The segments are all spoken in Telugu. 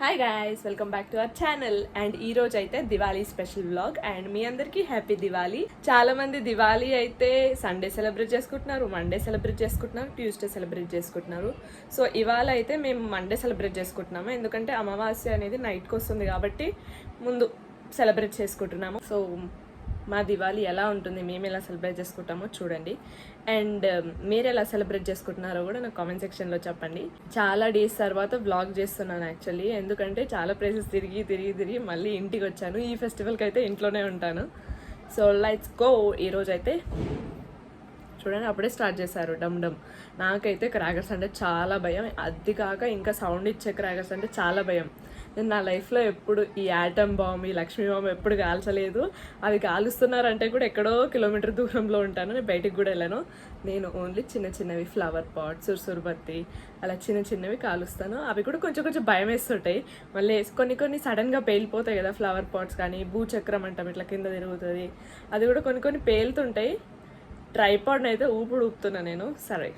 Hi guys, welcome back to our channel. And ఈ రోజు అయితే దివాళీ స్పెషల్ వ్లాగ్. అండ్ మీ అందరికీ హ్యాపీ దివాళీ. చాలా మంది దివాళీ అయితే సండే సెలబ్రేట్ చేసుకుంటున్నారు, మండే సెలబ్రేట్ చేసుకుంటున్నారు, ట్యూస్డే సెలబ్రేట్ చేసుకుంటున్నారు. సో ఇవాళ అయితే మేము మండే సెలబ్రేట్ చేసుకుంటున్నాము, ఎందుకంటే అమావాస్య అనేది నైట్కి వస్తుంది కాబట్టి ముందు సెలబ్రేట్ చేసుకుంటున్నాము. సో మా దివాళీ ఎలా ఉంటుంది, మేము ఎలా సెలబ్రేట్ చేసుకుంటామో చూడండి. అండ్ మీరు ఎలా సెలబ్రేట్ చేసుకుంటున్నారో కూడా నాకు కామెంట్ సెక్షన్లో చెప్పండి. చాలా డేస్ తర్వాత వ్లాగ్ చేస్తున్నాను యాక్చువల్లీ, ఎందుకంటే చాలా ప్లేసెస్ తిరిగి మళ్ళీ ఇంటికి వచ్చాను. ఈ ఫెస్టివల్కి అయితే ఇంట్లోనే ఉంటాను. So let's go. ఈరోజు అయితే చూడండి, అప్పుడే స్టార్ట్ చేశారు డమ్ డమ్. నాకైతే క్రాకర్స్ అంటే చాలా భయం, అది కాక ఇంకా సౌండ్ ఇచ్చే క్రాకర్స్ అంటే చాలా భయం. నేను నా లైఫ్లో ఎప్పుడు ఈ యాటమ్ బాంబ్, ఈ లక్ష్మీ బాంబ్ ఎప్పుడు కాల్చలేదు. అవి కాలుస్తున్నారంటే కూడా ఎక్కడో కిలోమీటర్ దూరంలో ఉంటాను, నేను బయటికి కూడా వెళ్ళాను. నేను ఓన్లీ చిన్నవి ఫ్లవర్ పాట్స్, సుర్బత్తి అలా చిన్నవి కాలుస్తాను. అవి కూడా కొంచెం భయం వేస్తుంటాయి. మళ్ళీ కొన్ని సడన్గా పేలిపోతాయి కదా ఫ్లవర్ పాట్స్. కానీ భూచక్రం అంటాం, ఇట్లా కింద తిరుగుతుంది, అది కూడా కొన్ని పేలుతుంటాయి. ట్రైపాడ్ని అయితే ఊపుతున్నా నేను. సరే,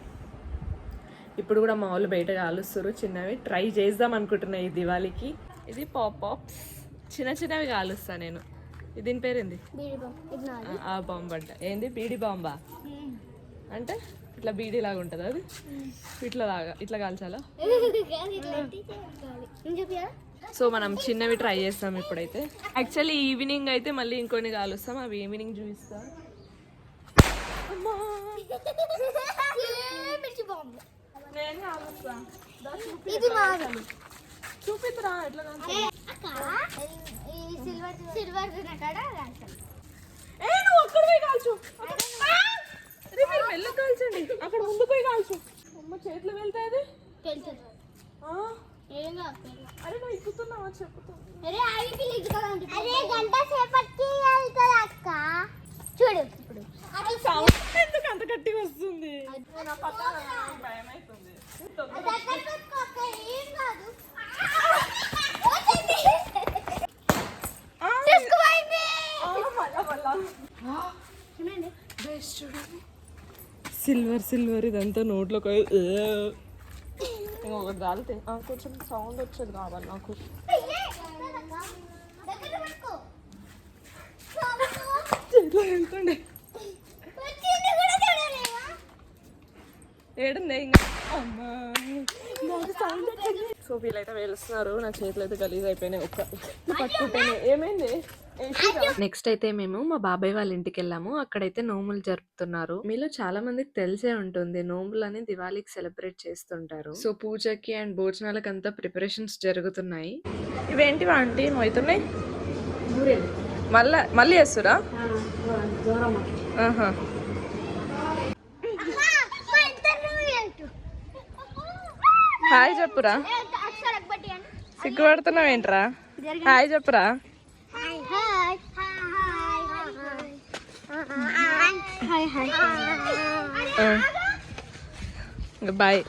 ఇప్పుడు కూడా మా వాళ్ళు బయట కాలుస్తారు చిన్నవి. ట్రై చేద్దాం అనుకుంటున్నా ఈ దివాళీకి. ఇది పాప్స్ చిన్నవి కాలుస్తా నేను. దీని పేరేంది? ఆ బాంబ్ అంట. ఏంది బీడి బాంబా అంటే? ఇట్లా బీడీ లాగా ఉంటుంది అది, ఇట్లా కాల్చాలా? సో మనం చిన్నవి ట్రై చేస్తాం ఇప్పుడైతే. యాక్చువల్లీ ఈవినింగ్ అయితే మళ్ళీ ఇంకొన్ని కాలుస్తాం, అవి ఈవినింగ్ చూపిస్తాం. చూపిద్దురా ఎట్లా కాల్చు. మెల్లగా కాల్చండి, అక్కడ ముందు పోయి కాల్చు. అమ్మ చేతిలో వెళ్తే అది అరే నువ్వు ఎక్కుతున్నావా? చెప్పుతా చూడు ఇప్పుడు ఎందుకు అంత గట్టిగా వస్తుంది? భయం అవుతుంది. సిల్వర్ ఇదంతా నోట్లో ఇంకొకటి కాలితే కొంచెం సౌండ్ వచ్చేది కావాలి నాకు. వెళ్తుండే ఏడుందే ఇంకా. సో వీళ్ళైతే వేలుస్తున్నారు, నా చేతులు అయితే గలీజ్ అయిపోయినాయి. పట్టుకుంటేనే ఏమైంది. నెక్స్ట్ అయితే మేము మా బాబాయ్ వాళ్ళ ఇంటికి వెళ్ళాము. అక్కడైతే నోములు జరుపుతున్నారు. మీలో చాలా మందికి తెలిసే ఉంటుంది, నోములు అని దివాళీకి సెలబ్రేట్ చేస్తుంటారు. సో పూజకి అండ్ భోజనాలకు అంతా ప్రిపరేషన్స్ జరుగుతున్నాయి. ఇవేంటి ఆంటీ మోగుతున్నాయి? మళ్ళీ వేస్తురా? హాయ్ చెప్పురా. సిగ్గుపడుతున్నావు ఏంట్రా? హాయ్ చెప్పురా. బాయ్.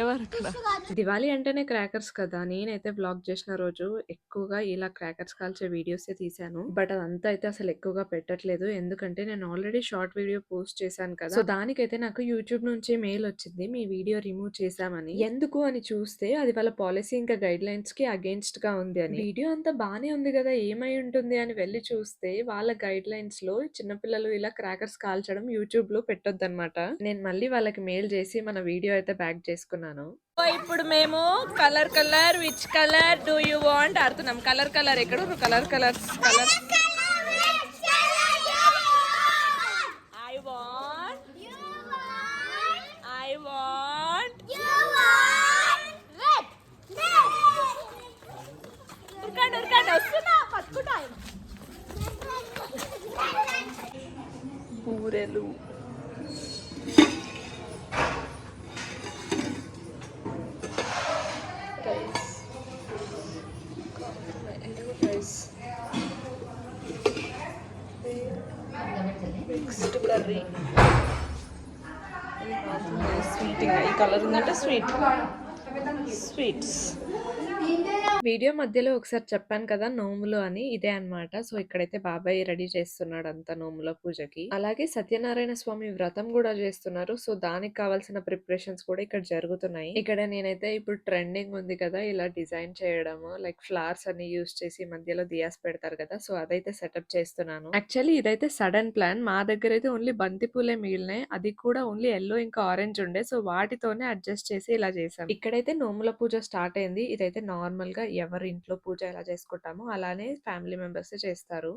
ఎవరు దివాళీ అంటేనే క్రాకర్స్ కదా. నేనైతే బ్లాగ్ చేసిన రోజు ఎక్కువగా ఇలా క్రాకర్స్ కాల్చే వీడియోస్ తీసాను. బట్ అదంతా అయితే అసలు ఎక్కువగా పెట్టట్లేదు, ఎందుకంటే నేను ఆల్రెడీ షార్ట్ వీడియో పోస్ట్ చేశాను కదా. సో దానికైతే నాకు యూట్యూబ్ నుంచి మెయిల్ వచ్చింది, మీ వీడియో రిమూవ్ చేశామని. ఎందుకు అని చూస్తే అది వాళ్ళ పాలసీ ఇంకా గైడ్ లైన్స్ కి అగేన్స్ట్ గా ఉంది అని. వీడియో అంతా బానే ఉంది కదా, ఏమై ఉంటుంది అని వెళ్ళి చూస్తే వాళ్ళ గైడ్ లైన్స్ లో చిన్నపిల్లలు ఇలా క్రాకర్స్ కాల్చడం యూట్యూబ్ లో పెట్టొద్దు అనమాట. నేను మళ్ళీ వాళ్ళకి మెయిల్ చేసి మన వీడియో అయితే బ్యాక్ చేసుకున్నాను. ఇప్పుడు మేము colour which colour do you want ఆడుతున్నాం. కలర్ ఎక్కడ కలర్ I want ఉరకండి వస్తున్నా పట్టుకుంటా. బూరెలు, నెక్స్ట్ కర్రీ, స్వీట్. ఈ కలర్ ఉందంటే స్వీట్స్. వీడియో మధ్యలో ఒకసారి చెప్పాను కదా నోములు అని, ఇదే అన్నమాట. సో ఇక్కడైతే బాబాయ్ రెడీ చేస్తున్నాడు అంతా నోముల పూజకి. అలాగే సత్యనారాయణ స్వామి వ్రతం కూడా చేస్తున్నారు. సో దానికి కావాల్సిన ప్రిపరేషన్స్ కూడా ఇక్కడ జరుగుతున్నాయి. ఇక్కడ నేనైతే ఇప్పుడు ట్రెండింగ్ ఉంది కదా ఇలా డిజైన్ చేయడము, లైక్ ఫ్లవర్స్ అన్ని యూస్ చేసి మధ్యలో దియాస్ పెడతారు కదా, సో అదైతే సెటప్ చేస్తున్నాను. యాక్చువల్లీ ఇదైతే సడన్ ప్లాన్. మా దగ్గర అయితే ఓన్లీ బంతి పూలే మిగిలినాయి, అది కూడా ఓన్లీ ఎల్లో ఇంకా ఆరెంజ్ ఉండే. సో వాటితోనే అడ్జస్ట్ చేసి ఇలా చేసాం. ఇక్కడైతే నోముల పూజ స్టార్ట్ అయింది. ఇదైతే నార్మల్ గా ఎవరి ఇంట్లో పూజ ఎలా చేసుకుంటామో అలానే ఫ్యామిలీ మెంబర్స్ చేస్తారు.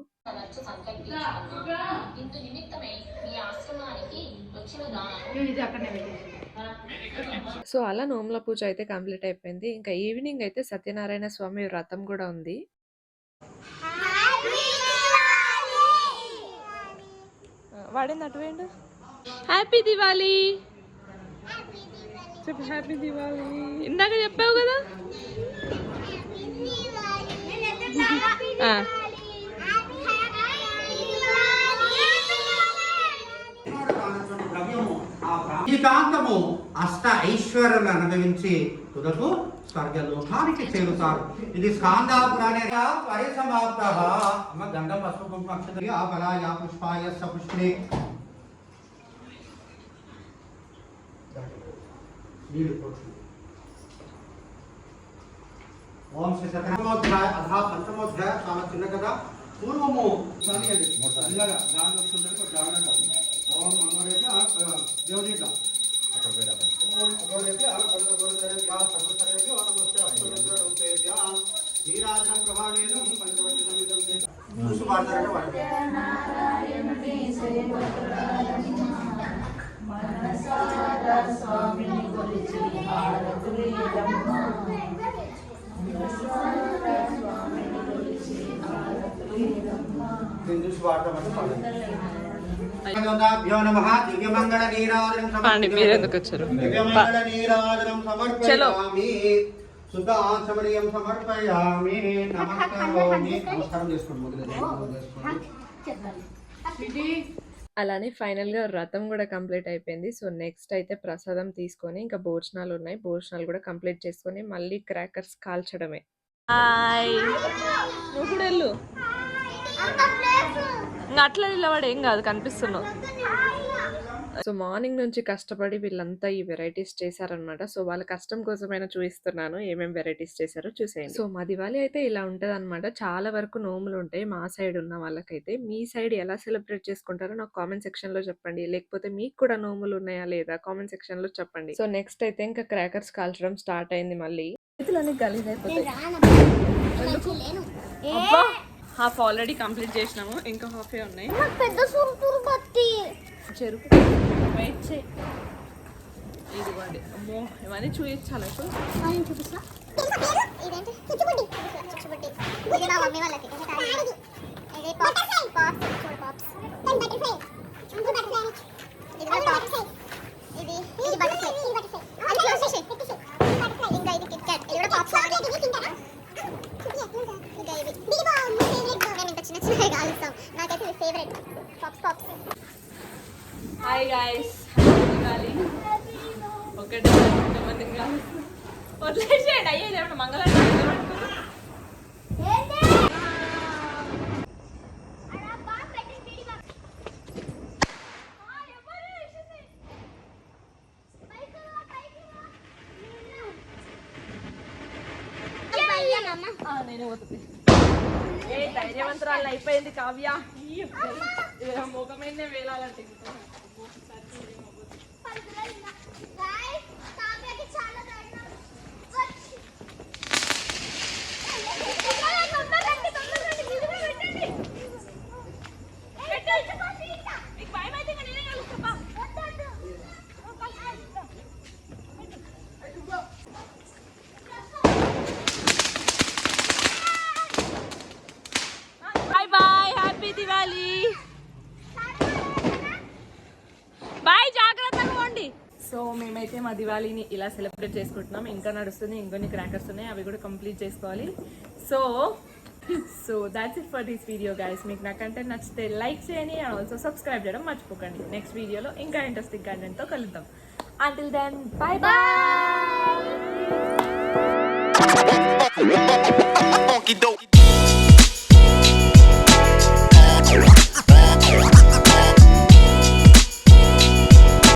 సో అలా నోముల పూజ అయితే కంప్లీట్ అయిపోయింది. ఇంకా ఈవినింగ్ అయితే సత్యనారాయణ స్వామి వ్రతం కూడా ఉంది. వాడింది అటు వేయండు. హ్యాపీ దివాళీ చెప్పు. హ్యాపీ దివాళీ ఇందాక చెప్పావు కదా. జీవితాంతము అష్ట ఐశ్వర్యాలు అనుభవించి తుదకు స్వర్గలోకానికి చేరుతారు. ఇది స్కాందాపురాణే పరిసమాప్త. అమ్మ గంధం పసుపు కుంకుమ అక్షతలు ఆ బలాయ పుష్పాయ సపుష్పే ఓం శ్రీ సత్యనారాయణ అధా పంచమోధ్యాయ చాలా చిన్న కదా. పూర్వము ఇలాగా దాని వస్తుందని జాగ్రత్త. ఓం అమ్మరేగా దేవునిగా ఓం అమ్మరేగా పదగోరేగా సర్వసరేగా నమస్తే అష్టోత్తరూపేగా నీరాజనం ప్రమాణేన పంచవటి సమితం చేత చూసి వాడతారట వాడు. మనసారా స్వామిని కొలిచి హారతులియమ్మ. మనసారా స్వామిని కొలిచి హారతులియమ్మ. నేను చూసి వాడతామంటే పాడండి. మీరెందుకు వచ్చారు? నమస్కారం చేసుకోండి. అలానే ఫైనల్ గా వ్రతం కూడా కంప్లీట్ అయిపోయింది. సో నెక్స్ట్ అయితే ప్రసాదం తీసుకొని ఇంకా భోజనాలు ఉన్నాయి, భోజనాలు కూడా కంప్లీట్ చేసుకొని మళ్ళీ క్రాకర్స్ కాల్చడమే. నువ్వు కూడా వెళ్ళు. అట్లా నిలబడి ఏం కాదు, కనిపిస్తున్నావు. సో మార్నింగ్ నుంచి కష్టపడి వీళ్ళంతా ఈ వెరైటీస్ చేశారనమాట. సో వాళ్ళ కష్టం కోసమైనా చూపిస్తున్నాను ఏమేమి వెరైటీస్ చేశారో చూసేయండి. సో మా దివాళీ అయితే ఇలా ఉంటది అనమాట. చాలా వరకు నోములు ఉంటాయి మా సైడ్ ఉన్న వాళ్ళకైతే. మీ సైడ్ ఎలా సెలబ్రేట్ చేసుకుంటారో నాకు కామెంట్ సెక్షన్ లో చెప్పండి. లేకపోతే మీకు కూడా నోములు ఉన్నాయా లేదా కామెంట్ సెక్షన్ లో చెప్పండి. సో నెక్స్ట్ అయితే ఇంకా క్రాకర్స్ కాల్చడం స్టార్ట్ అయింది. మళ్ళీ గలీజ్ అయిపోతాయి. హాఫ్ ఆల్రెడీ కంప్లీట్ చేసినాము, ఇంకా హాఫే ఉన్నాయి. చెరుకు వెయిట్ చేయి. ఇదిగోండి. అమ్మో ఇవన్నీ చూపించాలి ఇప్పుడు. చూపిస్తా. నాకైతే favourite pops pops. Hi guys, Diwali ఒకటి మందికి వదిలేసేయండి. అయ్యేది ఏమన్నా మంగళవారం నేను పోతుంది. ఏ ధైర్యవంతరాలు అయిపోయింది కావ్య. ముఖమైందే వేలాలంటే బాయ్, జాగ్రత్తగా ఉండి. సో మేమైతే మా దివాళీని ఇలా సెలబ్రేట్ చేసుకుంటున్నాం. ఇంకా నడుస్తుంది, ఇంకొన్ని క్రాకర్స్ ఉన్నాయి, అవి కూడా కంప్లీట్ చేసుకోవాలి. So that's it for this video guys. మీకు నా కంటెంట్ నచ్చితే లైక్ చేయండి అండ్ ఆల్సో సబ్స్క్రైబ్ చేయడం మర్చిపోకండి. నెక్స్ట్ వీడియోలో ఇంకా ఇంట్రెస్టింగ్ కంటెంట్తో కలుద్దాం. Until then bye bye.